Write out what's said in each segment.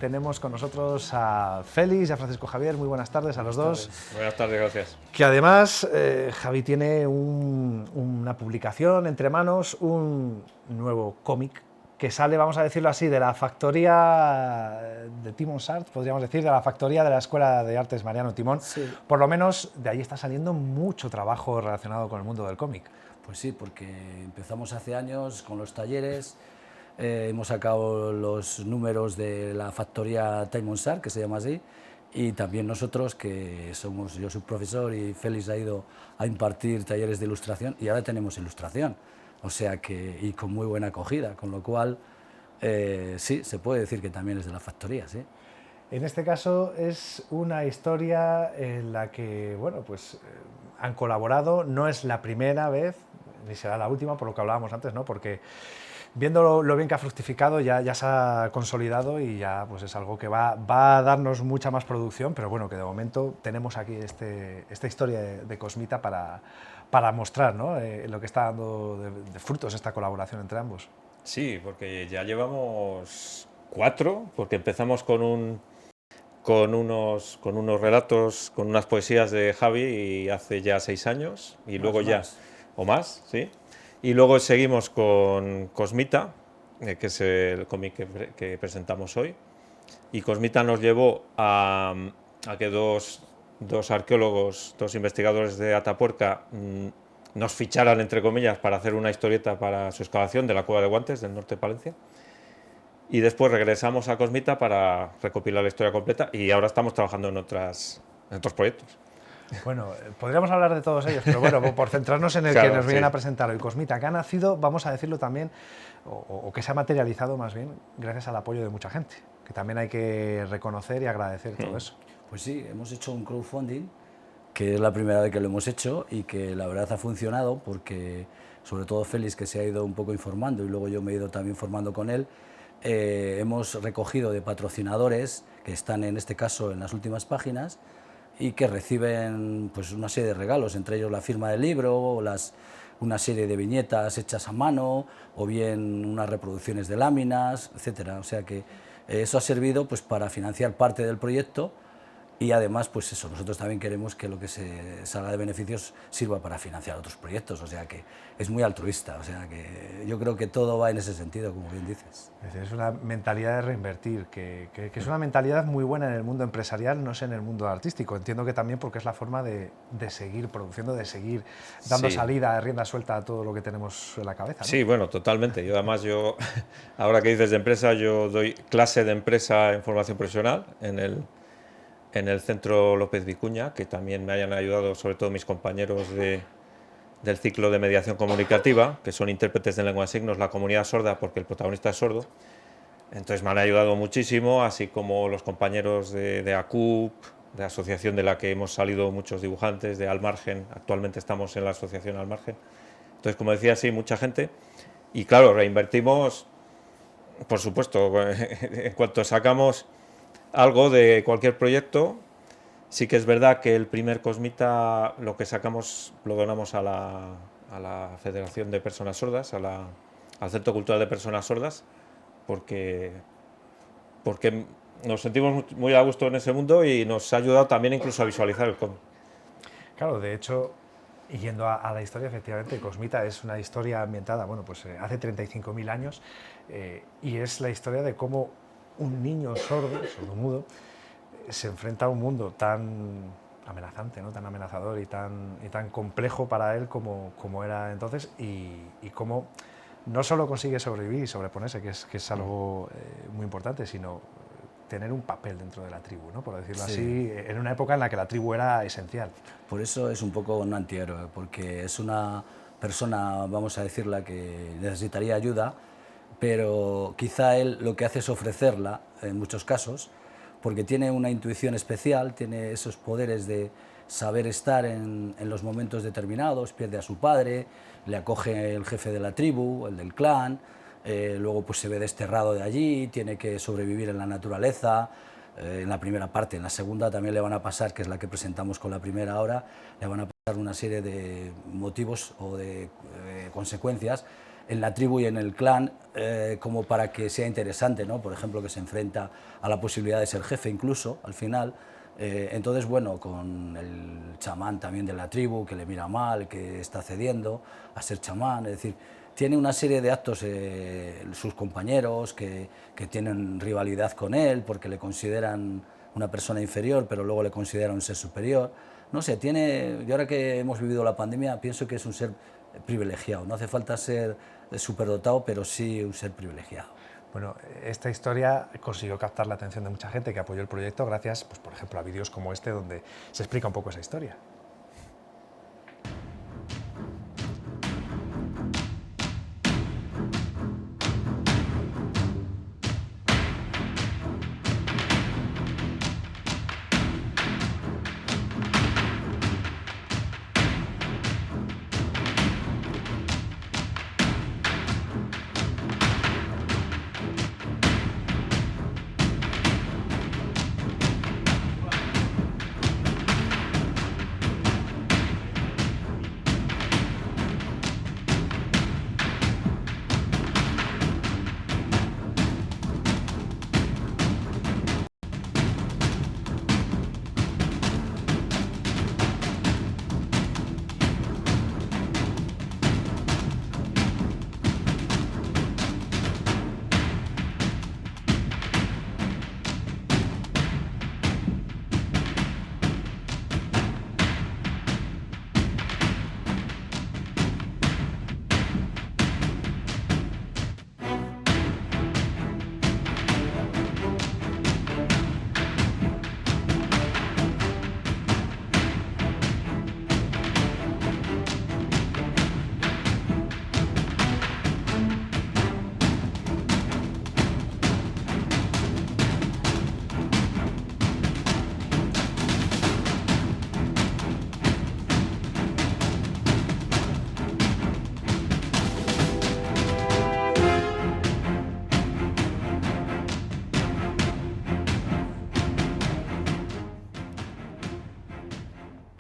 Tenemos con nosotros a Félix y a Francisco Javier. Muy buenas tardes a los dos. Buenas tardes, gracias. Que además Javi tiene una publicación entre manos, un nuevo cómic que sale, vamos a decirlo así, de la factoría de Timón Sarts, podríamos decir, de la factoría de la Escuela de Artes Mariano Timón. Sí. Por lo menos de ahí está saliendo mucho trabajo relacionado con el mundo del cómic. Pues sí, porque empezamos hace años con los talleres, hemos sacado los números de la factoría Timón Sarts, que se llama así, y también nosotros, que somos, yo soy profesor y Félix ha ido a impartir talleres de ilustración, y ahora tenemos ilustración, o sea que, y con muy buena acogida, con lo cual, sí, se puede decir que también es de la factoría, sí. En este caso es una historia en la que, bueno, pues han colaborado, no es la primera vez, ni será la última, por lo que hablábamos antes, ¿no? Porque viendo lo bien que ha fructificado, ya se ha consolidado y ya pues es algo que va a darnos mucha más producción, pero bueno, que de momento tenemos aquí esta historia de Cosmita para mostrar, ¿no? Lo que está dando de frutos esta colaboración entre ambos. Sí, porque ya llevamos 4, porque empezamos con unos relatos, con unas poesías de Javi y hace ya 6 años, y luego ya, o más, sí. Y luego seguimos con Cosmita, que es el cómic que presentamos hoy. Y Cosmita nos llevó a que dos arqueólogos, dos investigadores de Atapuerca, nos ficharan, entre comillas, para hacer una historieta para su excavación de la Cueva de Guantes, del norte de Palencia. Y después regresamos a Cosmita para recopilar la historia completa y ahora estamos trabajando en otros proyectos. Bueno, podríamos hablar de todos ellos, pero bueno, por centrarnos en el Claro, que nos vienen sí. a presentar hoy, Cosmita, que ha nacido, vamos a decirlo también, o que se ha materializado más bien, gracias al apoyo de mucha gente, que también hay que reconocer y agradecer todo eso. Pues sí, hemos hecho un crowdfunding, que es la primera vez que lo hemos hecho y que la verdad ha funcionado porque, sobre todo Félix, que se ha ido un poco informando y luego yo me he ido también formando con él, hemos recogido de patrocinadores que están en este caso en las últimas páginas y que reciben pues una serie de regalos, entre ellos la firma del libro, o una serie de viñetas hechas a mano, o bien unas reproducciones de láminas, etcétera. O sea que eso ha servido pues para financiar parte del proyecto. Y además, pues eso, nosotros también queremos que lo que se salga de beneficios sirva para financiar otros proyectos, o sea que es muy altruista, o sea que yo creo que todo va en ese sentido, como bien dices. Es una mentalidad de reinvertir, que es una mentalidad muy buena en el mundo empresarial, no sé en el mundo artístico. Entiendo que también porque es la forma de seguir produciendo, de seguir dando Sí. salida, rienda suelta a todo lo que tenemos en la cabeza, ¿no? Sí, bueno, totalmente. Ahora que dices de empresa, yo doy clase de empresa en formación profesional en el Centro López Vicuña, que también me hayan ayudado, sobre todo mis compañeros del ciclo de mediación comunicativa, que son intérpretes de lengua de signos, la comunidad sorda, porque el protagonista es sordo. Entonces me han ayudado muchísimo, así como los compañeros de ACUP, de asociación de la que hemos salido muchos dibujantes, de Al Margen, actualmente estamos en la asociación Al Margen. Entonces, como decía, sí, mucha gente. Y claro, reinvertimos, por supuesto, en cuanto sacamos algo de cualquier proyecto. Sí que es verdad que el primer Cosmita, lo que sacamos, lo donamos a la Federación de Personas Sordas, al Centro Cultural de Personas Sordas, porque nos sentimos muy a gusto en ese mundo y nos ha ayudado también incluso a visualizar el cómic. Claro, de hecho, y yendo a la historia, efectivamente, Cosmita es una historia ambientada, bueno, pues hace 35.000 años, y es la historia de cómo un niño sordomudo, se enfrenta a un mundo tan amenazante, ¿no? Tan amenazador y tan complejo para él como era entonces, y cómo no solo consigue sobrevivir y sobreponerse, que es algo muy importante, sino tener un papel dentro de la tribu, ¿no? Por decirlo Sí. así, en una época en la que la tribu era esencial. Por eso es un poco un antihéroe, porque es una persona, vamos a decirla, que necesitaría ayuda, pero quizá él lo que hace es ofrecerla, en muchos casos, porque tiene una intuición especial, tiene esos poderes de saber estar en los momentos determinados, pierde a su padre, le acoge el jefe de la tribu, el del clan, luego pues se ve desterrado de allí, tiene que sobrevivir en la naturaleza, en la primera parte. En la segunda también le van a pasar, que es la que presentamos con la primera ahora, le van a pasar una serie de motivos o de consecuencias en la tribu y en el clan, como para que sea interesante, ¿no? Por ejemplo, que se enfrenta a la posibilidad de ser jefe incluso, al final. Entonces, bueno, con el chamán también de la tribu, que le mira mal, que está cediendo a ser chamán, es decir, tiene una serie de actos, sus compañeros, que tienen rivalidad con él, porque le consideran una persona inferior, pero luego le consideran un ser superior. No sé, yo ahora que hemos vivido la pandemia, pienso que es un ser privilegiado. No hace falta ser superdotado, pero sí un ser privilegiado. Bueno, esta historia consiguió captar la atención de mucha gente que apoyó el proyecto gracias, pues, por ejemplo, a vídeos como este donde se explica un poco esa historia.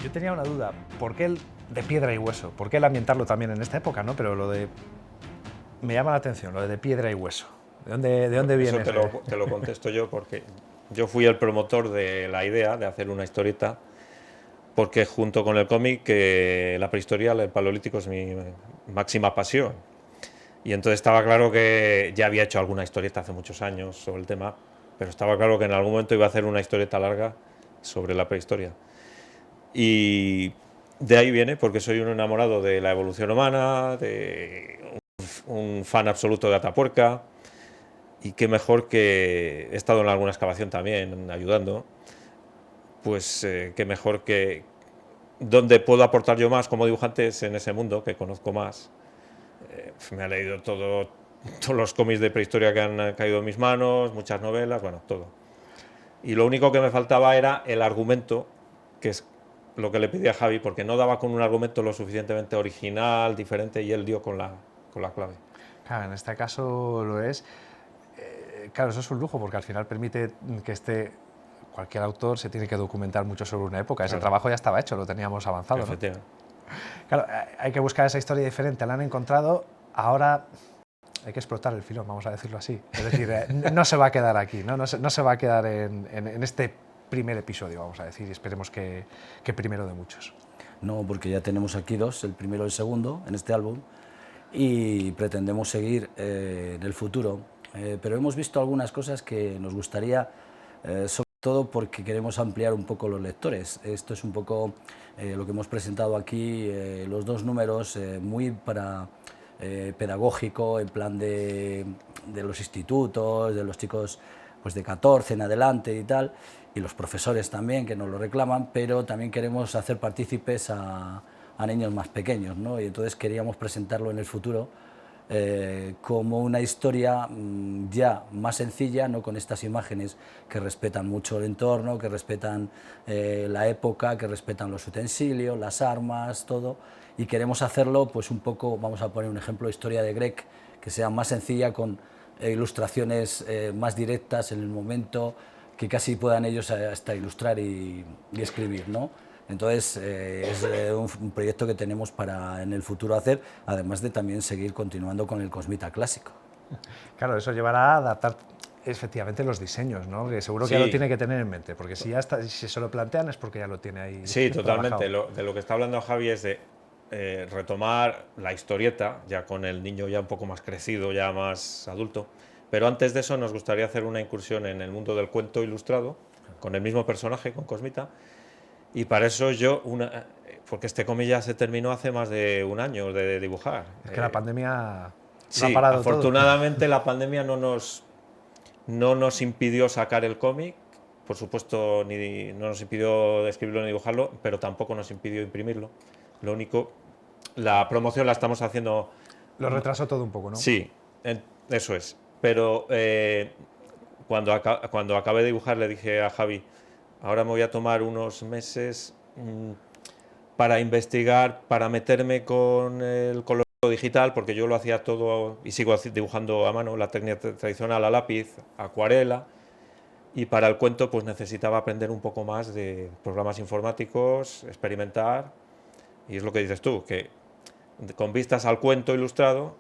Yo tenía una duda, ¿por qué el de piedra y hueso? ¿Por qué el ambientarlo también en esta época, no? Pero lo de... Me llama la atención, lo de piedra y hueso. ¿De dónde viene Eso te lo contesto yo porque yo fui el promotor de la idea de hacer una historieta, porque junto con el cómic, la prehistoria, el paleolítico es mi máxima pasión. Y entonces estaba claro que ya había hecho alguna historieta hace muchos años sobre el tema, pero estaba claro que en algún momento iba a hacer una historieta larga sobre la prehistoria. Y de ahí viene, porque soy un enamorado de la evolución humana, de un fan absoluto de Atapuerca, y qué mejor que he estado en alguna excavación también ayudando, pues qué mejor que donde puedo aportar yo más como dibujante es en ese mundo que conozco más. Me ha leído todos los cómics de prehistoria que han caído en mis manos, muchas novelas, bueno, todo. Y lo único que me faltaba era el argumento, que es lo que le pedí a Javi, porque no daba con un argumento lo suficientemente original, diferente, y él dio con la clave. Claro, en este caso lo es. Claro, eso es un lujo, porque al final permite que cualquier autor se tiene que documentar mucho sobre una época. Ese trabajo ya estaba hecho, lo teníamos avanzado, ¿no? Claro, hay que buscar esa historia diferente, la han encontrado, ahora hay que explotar el filón, vamos a decirlo así. Es decir, no se va a quedar aquí, no se va a quedar en este primer episodio, vamos a decir, y esperemos que primero de muchos. No, porque ya tenemos aquí dos, el primero y el segundo, en este álbum, y pretendemos seguir en el futuro. Pero hemos visto algunas cosas que nos gustaría, sobre todo porque queremos ampliar un poco los lectores. Esto es un poco lo que hemos presentado aquí, los dos números muy pedagógico, en plan de los institutos, de los chicos pues de 14 en adelante y tal, y los profesores también que nos lo reclaman, pero también queremos hacer partícipes a niños más pequeños, ¿no? Y entonces queríamos presentarlo en el futuro como una historia ya más sencilla, no con estas imágenes que respetan mucho el entorno, que respetan la época, que respetan los utensilios, las armas, todo, y queremos hacerlo pues un poco, vamos a poner un ejemplo, historia de Greg, que sea más sencilla, con ilustraciones más directas en el momento, que casi puedan ellos hasta ilustrar y escribir, ¿no? Entonces, es un proyecto que tenemos para en el futuro hacer, además de también seguir continuando con el Cosmita clásico. Claro, eso llevará a adaptar efectivamente los diseños, ¿no? Que seguro que ya lo Sí. tiene que tener en mente, porque si ya está, si se lo plantean es porque ya lo tiene ahí Sí, trabajado. totalmente. De lo que está hablando Javi es de retomar la historieta, ya con el niño ya un poco más crecido, ya más adulto. Pero antes de eso nos gustaría hacer una incursión en el mundo del cuento ilustrado, con el mismo personaje, con Cosmita. Y para eso porque este cómic ya se terminó hace más de un año de dibujar. Es que la pandemia lo ha Sí, parado todo. afortunadamente la pandemia no nos impidió sacar el cómic, por supuesto, no nos impidió escribirlo ni dibujarlo, pero tampoco nos impidió imprimirlo. Lo único, la promoción la estamos haciendo. Lo retrasó todo un poco, ¿no? Sí, eso es. Pero cuando acabé de dibujar le dije a Javi, ahora me voy a tomar unos meses para investigar, para meterme con el color digital, porque yo lo hacía todo y sigo dibujando a mano, la técnica tradicional a lápiz, acuarela, y para el cuento pues necesitaba aprender un poco más de programas informáticos, experimentar, y es lo que dices tú, que con vistas al cuento ilustrado,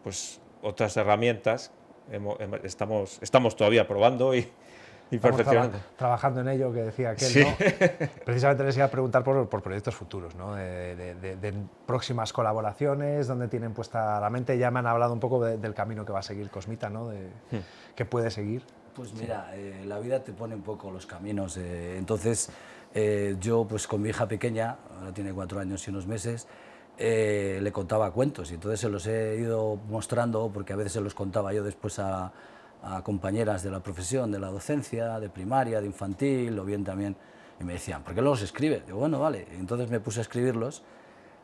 pues otras herramientas estamos todavía probando y Estamos perfeccionando. trabajando en ello, que decía aquel, Sí. ¿no? Precisamente les iba a preguntar por proyectos futuros, ¿no? De próximas colaboraciones, donde tienen puesta la mente. Ya me han hablado un poco del camino que va a seguir Cosmita, ¿no? Que puede seguir. Pues mira, la vida te pone un poco los caminos. Entonces, yo pues con mi hija pequeña, ahora tiene 4 años y unos meses, le contaba cuentos y entonces se los he ido mostrando porque a veces se los contaba yo después a compañeras de la profesión, de la docencia, de primaria, de infantil, o bien también, y me decían, ¿por qué no los escribes? Digo, bueno, vale. Y entonces me puse a escribirlos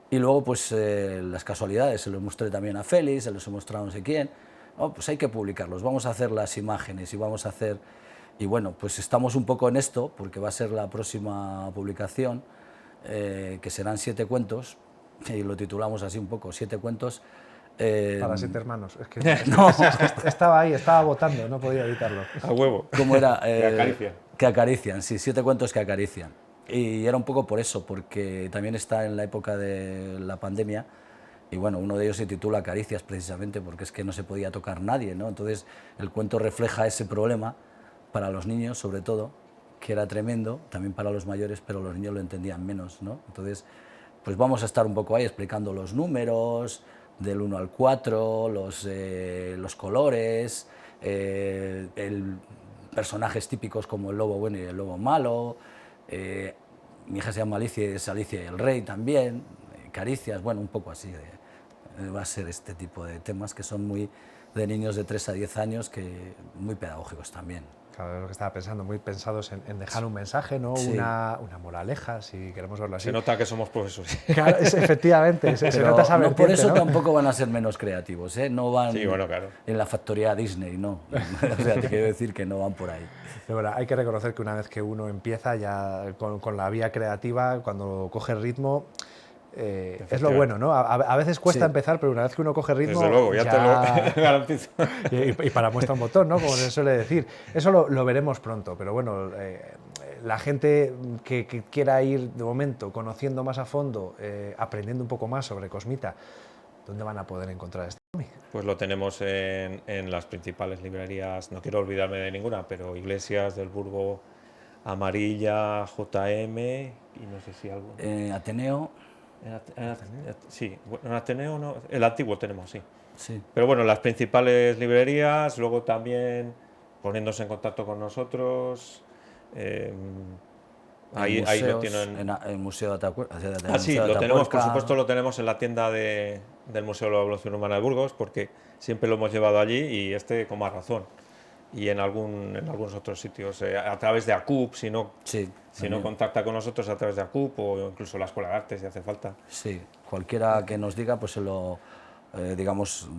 y luego pues las casualidades, se los mostré también a Félix, se los he mostrado a no sé quién. Oh, pues hay que publicarlos, vamos a hacer las imágenes y vamos a hacer... Y bueno, pues estamos un poco en esto, porque va a ser la próxima publicación, que serán 7 cuentos, y lo titulamos así un poco, 7 cuentos. Para 7 hermanos. Es que, No. es que estaba ahí, estaba votando, no podía evitarlo. A huevo. ¿Cómo era? Que acarician. Que acarician, sí, 7 cuentos que acarician. Y era un poco por eso, porque también está en la época de la pandemia, y bueno, uno de ellos se titula Caricias precisamente porque es que no se podía tocar nadie, ¿no? Entonces el cuento refleja ese problema para los niños, sobre todo, que era tremendo, también para los mayores, pero los niños lo entendían menos, ¿no? Entonces, pues vamos a estar un poco ahí explicando los números, del 1 al 4, los colores, personajes típicos como el lobo bueno y el lobo malo. Mi hija se llama Alicia y es Alicia y el Rey también. Caricias, bueno, un poco así. Va a ser este tipo de temas que son muy de niños de 3 a 10 años, que muy pedagógicos también. Claro, es lo que estaba pensando, muy pensados en dejar un mensaje, ¿no? Sí. Una moraleja, si queremos verlo así. Se nota que somos profesores. Claro, efectivamente, se Pero nota esa no por vertiente, eso ¿no? tampoco van a ser menos creativos, ¿eh? No van Sí, bueno, claro. en la factoría Disney, no. O sea, te quiero decir que no van por ahí. Pero bueno, hay que reconocer que una vez que uno empieza ya con la vía creativa, cuando coge el ritmo, es lo bueno, ¿no? A veces cuesta Sí. empezar, pero una vez que uno coge ritmo... Desde luego, ya te lo garantizo. Y para muestra un botón, ¿no? Como se suele decir. Eso lo veremos pronto, pero bueno, la gente que quiera ir de momento conociendo más a fondo, aprendiendo un poco más sobre Cosmita, ¿dónde van a poder encontrar este cómic? Pues lo tenemos en las principales librerías, no quiero olvidarme de ninguna, pero Iglesias, del Burgo, Amarilla, JM y no sé si algo. Ateneo, Sí, bueno, en Ateneo no, el antiguo tenemos, sí. sí. Pero bueno, las principales librerías, luego también poniéndose en contacto con nosotros. Ahí lo museos, tienen. en el Museo de Atapuerca. Ah, sí, lo tenemos, por supuesto, lo tenemos en la tienda del Museo de la Evolución Humana de Burgos, porque siempre lo hemos llevado allí y con más razón. Y en algunos otros sitios, a través de ACUP, si no contacta con nosotros a través de ACUP o incluso la Escuela de Arte, si hace falta. Sí, cualquiera que nos diga, pues se lo, digamos,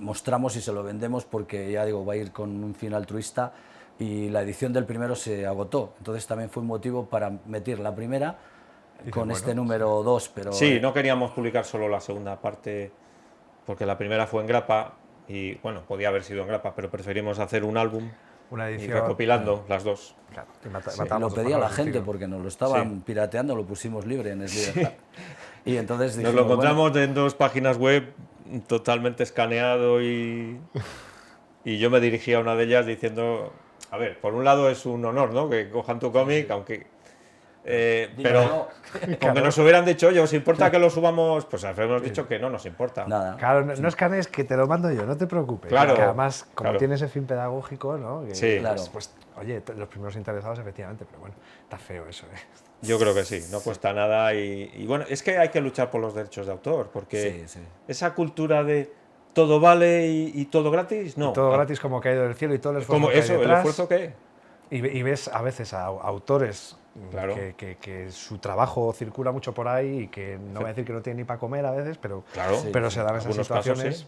mostramos y se lo vendemos porque, ya digo, va a ir con un fin altruista y la edición del primero se agotó. Entonces también fue un motivo para meter la primera con este número 2. Pero, sí, no queríamos publicar solo la segunda parte porque la primera fue en grapa y, bueno, podía haber sido en grapa, pero preferimos hacer un álbum una y edición... recopilando las dos. Claro, Lo pedía la gente porque nos lo estaban pirateando, lo pusimos libre en Slider. Y entonces Nos dijimos, lo encontramos en 2 páginas web totalmente escaneado y yo me dirigí a una de ellas diciendo, a ver, por un lado es un honor, ¿no? Que cojan tu cómic, aunque... pero aunque nos hubieran dicho, oye, ¿os importa que lo subamos? Pues hemos dicho que no nos importa. nada. Claro, no escanees, que te lo mando yo, no te preocupes. Claro, Que además, como claro. tiene ese fin pedagógico, ¿no? Que, Sí. Claro. pues, oye, los primeros interesados, efectivamente, pero bueno, está feo eso, ¿eh? Yo creo que sí, no cuesta nada y bueno, es que hay que luchar por los derechos de autor, porque Sí, sí. esa cultura de todo vale y todo gratis, no. Todo gratis como caído del cielo y todo el esfuerzo Como que hay eso, el detrás. esfuerzo que... Y ves a veces a autores Claro. que su trabajo circula mucho por ahí y que no voy a decir que no tienen ni para comer a veces, pero, Claro. Sí, pero sí. se dan esas Algunos casos, situaciones. sí.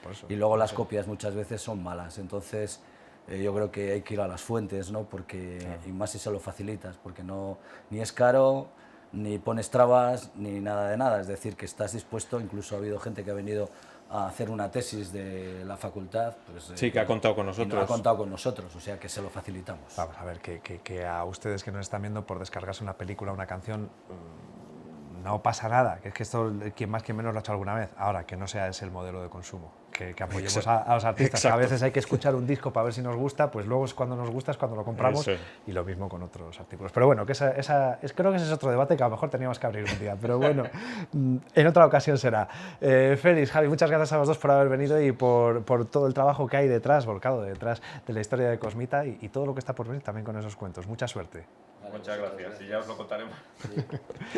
Por eso. Y luego las copias muchas veces son malas, entonces yo creo que hay que ir a las fuentes, ¿no? Porque, y más si se lo facilitas, porque no, ni es caro, ni pones trabas, ni nada de nada, es decir, que estás dispuesto, incluso ha habido gente que ha venido a hacer una tesis de la facultad, pues, Sí, que ha contado con y nosotros. ha contado con nosotros, o sea que se lo facilitamos. Vamos a ver, que a ustedes que nos están viendo por descargarse una película o una canción, no pasa nada, que es que esto quien más quien menos lo ha hecho alguna vez. Ahora, que no sea ese el modelo de consumo, que apoyemos a los artistas, que a veces hay que escuchar un disco para ver si nos gusta, pues luego es cuando nos gusta, es cuando lo compramos, Eso. y lo mismo con otros artículos. Pero bueno, que creo que ese es otro debate que a lo mejor teníamos que abrir un día, pero bueno, en otra ocasión será. Félix, Javi, muchas gracias a los dos por haber venido y por todo el trabajo que hay detrás, volcado detrás de la historia de Cosmita y todo lo que está por venir también con esos cuentos. Mucha suerte. Muchas gracias, y ya os lo contaremos.